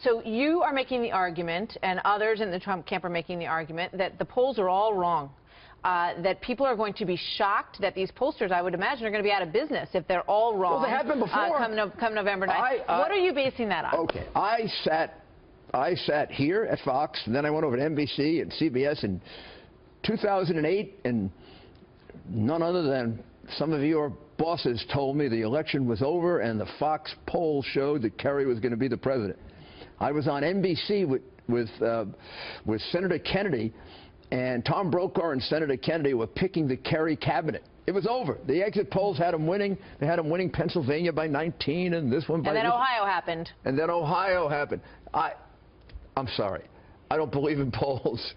So you are making the argument, and others in the Trump camp are making the argument, that the polls are all wrong, that people are going to be shocked, that these pollsters, I would imagine, are going to be out of business if they're all wrong. Well, they have been before. Come November 9th. What are you basing that on? Okay. I sat here at Fox, and then I went over to NBC and CBS in 2008, and none other than some of your bosses told me the election was over and the Fox poll showed that Kerry was going to be the president. I was on NBC with Senator Kennedy, and Tom Brokaw and Senator Kennedy were picking the Kerry cabinet. It was over. The exit polls had him winning. They had him winning Pennsylvania by 19 and this one by... And then Ohio happened. And then Ohio happened. I'm sorry. I don't believe in polls.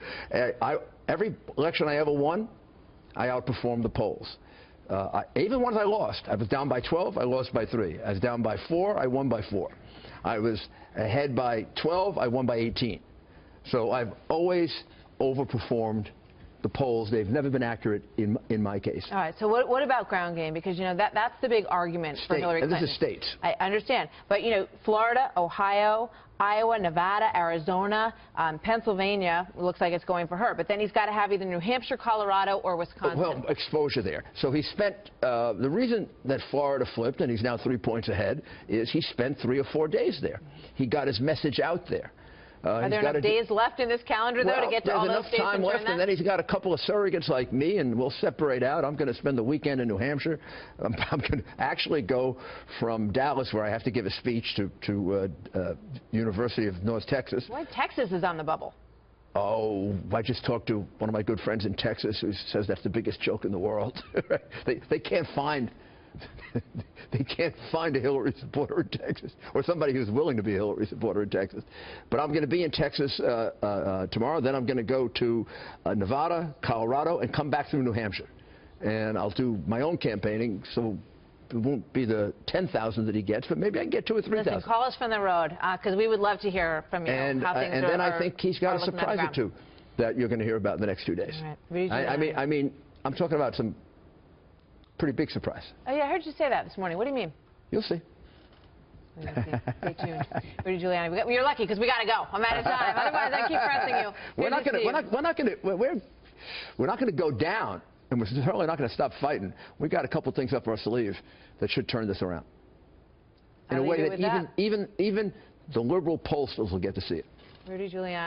Every election I ever won, I outperformed the polls. Even ones I lost. I was down by 12, I lost by 3. I was down by 4, I won by 4. I was ahead by 12, I won by 18. So I've always overperformed the polls. They've never been accurate in my case. All right. So what about ground game? Because, you know, that's the big argument for Hillary Clinton. And this is states. I understand. But, you know, Florida, Ohio, Iowa, Nevada, Arizona, Pennsylvania, looks like it's going for her. But then he's got to have either New Hampshire, Colorado, or Wisconsin. Well, exposure there. So he spent, the reason that Florida flipped, and he's now 3 points ahead, is he spent 3 or 4 days there. He got his message out there. Are there enough days left in this calendar, though, to get to all those states? There's enough time left, and then he's got a couple of surrogates like me, and we'll separate out. I'm going to spend the weekend in New Hampshire. I'm going to actually go from Dallas, where I have to give a speech, to University of North Texas. Why Texas is on the bubble? Oh, I just talked to one of my good friends in Texas who says that's the biggest joke in the world. They can't find... They can't find a Hillary supporter in Texas, or somebody who's willing to be a Hillary supporter in Texas. But I'm going to be in Texas tomorrow. Then I'm going to go to Nevada, Colorado, and come back through New Hampshire. And I'll do my own campaigning, so it won't be the 10,000 that he gets, but maybe I can get 2,000 or 3,000. Listen, call us from the road, because we would love to hear from you how things and then I think he's got a surprise or two that you're going to hear about in the next 2 days. Right. I mean, I'm talking about some pretty big surprise. Oh, yeah, I heard you say that this morning. What do you mean? You'll see. Stay tuned. Rudy Giuliani, you're lucky because we got to go. I'm out of time. Otherwise, I keep pressing you. We're not going to go down, and we're certainly not going to stop fighting. We got a couple things up our sleeve that should turn this around in a way that even the liberal pollsters will get to see it. Rudy Giuliani.